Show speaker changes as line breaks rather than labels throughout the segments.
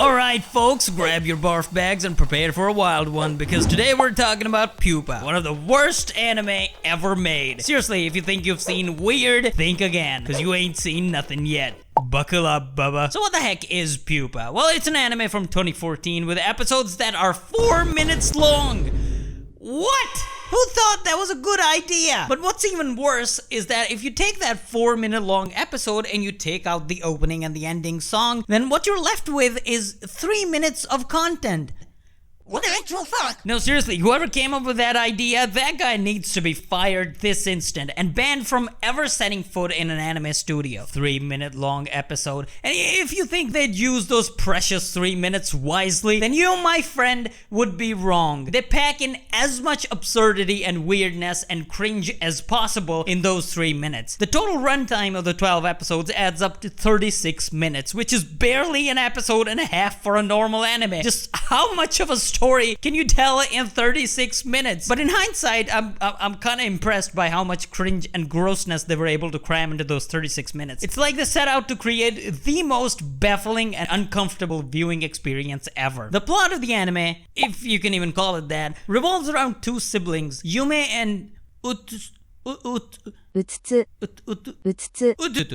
Alright folks, grab your barf bags and prepare for a wild one, because today we're talking about Pupa, one of the worst anime ever made. Seriously, if you think you've seen weird, think again, because you ain't seen nothing yet. Buckle up, bubba. So what the heck is Pupa? Well, it's an anime from 2014 with episodes that are 4 minutes long. What? Who thought that was a good idea? But what's even worse is that if you take that 4-minute long episode and you take out the opening and the ending song, then what you're left with is 3 minutes of content. What the actual fuck? No, seriously, whoever came up with that idea, that guy needs to be fired this instant and banned from ever setting foot in an anime studio. 3-minute long episode. And if you think they'd use those precious 3 minutes wisely, then you, my friend, would be wrong. They pack in as much absurdity and weirdness and cringe as possible in those 3 minutes. The total runtime of the 12 episodes adds up to 36 minutes, which is barely an episode and a half for a normal anime. Just how much of a story can you tell in 36 minutes? But in hindsight, I'm kind of impressed by how much cringe and grossness they were able to cram into those 36 minutes. It's like they set out to create the most baffling and uncomfortable viewing experience ever. The plot of the anime, if you can even call it that, revolves around two siblings, Yume and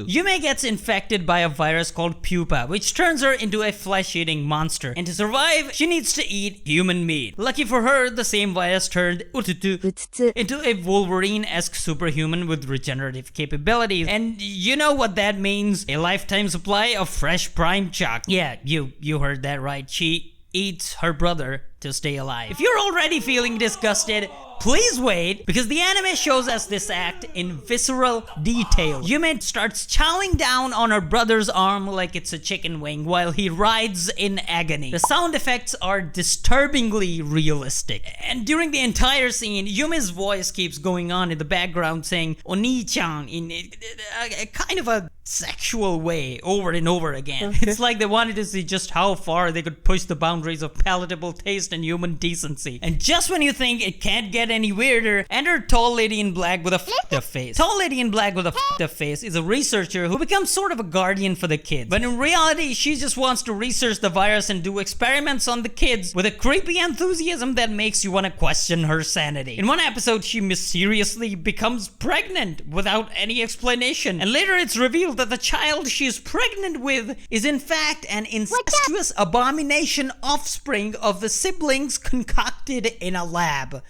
Yume gets infected by a virus called Pupa, which turns her into a flesh-eating monster. And to survive, she needs to eat human meat. Lucky for her, the same virus turned into a Wolverine-esque superhuman with regenerative capabilities. And you know what that means? A lifetime supply of fresh prime chuck. Yeah, you heard that right. She eats her brother to stay alive. If you're already feeling disgusted, please wait, because the anime shows us this act in visceral detail. Yume starts chowing down on her brother's arm like it's a chicken wing while he writhes in agony. The sound effects are disturbingly realistic. And during the entire scene, Yume's voice keeps going on in the background saying "Oni-chan" in a kind of a sexual way over and over again. Okay. It's like they wanted to see just how far they could push the boundaries of palatable taste and human decency. And just when you think it can't get any weirder, enter Tall Lady in Black with a fucked up face. Tall Lady in Black with a fucked up face is a researcher who becomes sort of a guardian for the kids. But in reality, she just wants to research the virus and do experiments on the kids with a creepy enthusiasm that makes you want to question her sanity. In one episode, she mysteriously becomes pregnant without any explanation. And later it's revealed that the child she's pregnant with is in fact an incestuous abomination offspring of the siblings concocted in a lab.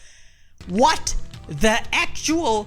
What the actual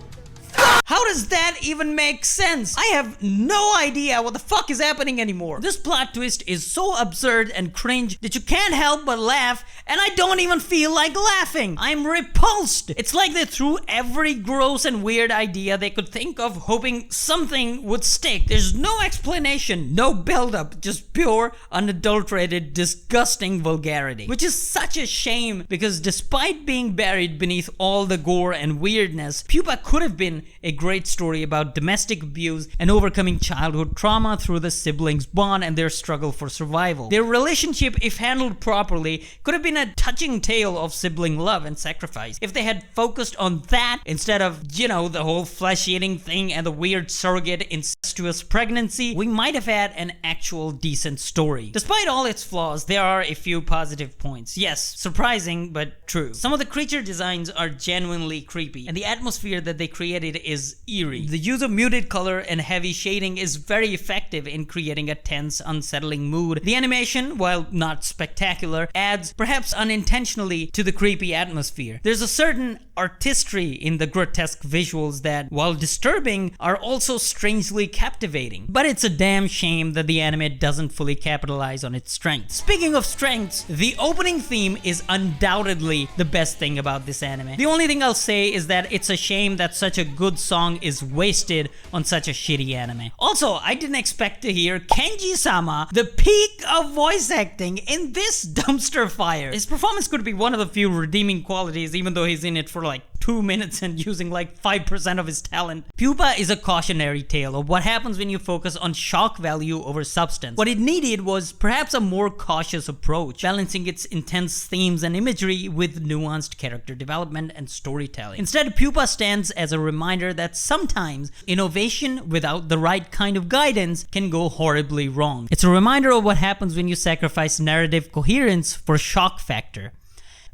fuck? How does that even make sense? I have no idea what the fuck is happening anymore. This plot twist is so absurd and cringe that you can't help but laugh, and I don't even feel like laughing. I'm repulsed. It's like they threw every gross and weird idea they could think of, hoping something would stick. There's no explanation, no build-up, just pure, unadulterated, disgusting vulgarity. Which is such a shame, because despite being buried beneath all the gore and weirdness, Pupa could have been a great story about domestic abuse and overcoming childhood trauma through the siblings' bond and their struggle for survival. Their relationship, if handled properly, could have been a touching tale of sibling love and sacrifice. If they had focused on that instead of, the whole flesh-eating thing and the weird surrogate incestuous pregnancy, we might have had an actual decent story. Despite all its flaws, there are a few positive points. Yes, surprising, but true. Some of the creature designs are genuinely creepy, and the atmosphere that they created is eerie. The use of muted color and heavy shading is very effective in creating a tense, unsettling mood. The animation, while not spectacular, adds, perhaps unintentionally, to the creepy atmosphere. There's a certain artistry in the grotesque visuals that, while disturbing, are also strangely captivating. But it's a damn shame that the anime doesn't fully capitalize on its strengths. Speaking of strengths, the opening theme is undoubtedly the best thing about this anime. The only thing I'll say is that it's a shame that such a good song is wasted on such a shitty anime. Also, I didn't expect to hear Kenji-sama, the peak of voice acting, in this dumpster fire. His performance could be one of the few redeeming qualities, even though he's in it for like 2 minutes and using like 5% of his talent. Pupa is a cautionary tale of what happens when you focus on shock value over substance. What it needed was perhaps a more cautious approach, balancing its intense themes and imagery with nuanced character development and storytelling. Instead, Pupa stands as a reminder that sometimes innovation without the right kind of guidance can go horribly wrong. It's a reminder of what happens when you sacrifice narrative coherence for shock factor.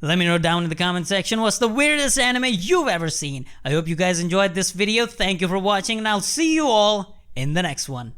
Let me know down in the comment section what's the weirdest anime you've ever seen. I hope you guys enjoyed this video. Thank you for watching, and I'll see you all in the next one.